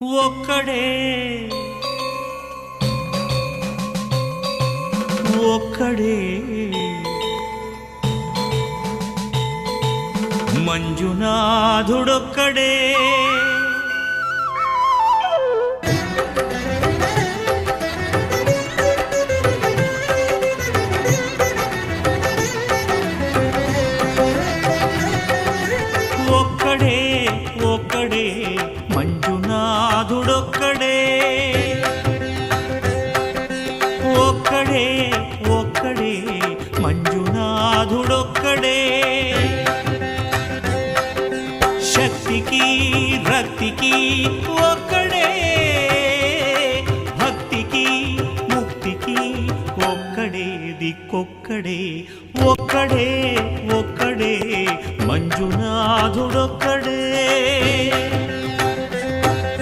ఒక్కడే ఒక్కడే మంజునాథుడొక్కడే ఒక్కడే ఒక్కడే మంజునాథుడొక్కడే ఒక్కడే ఒక్కడే మంజునాథుడొక్కడే శక్తికి రక్తికి ఒక్కడే భక్తికి ముక్తికి ఒక్కడే దిక్కొక్కడే ఒక్కడే ఒక్కడే మంజునాథుడొక్కడే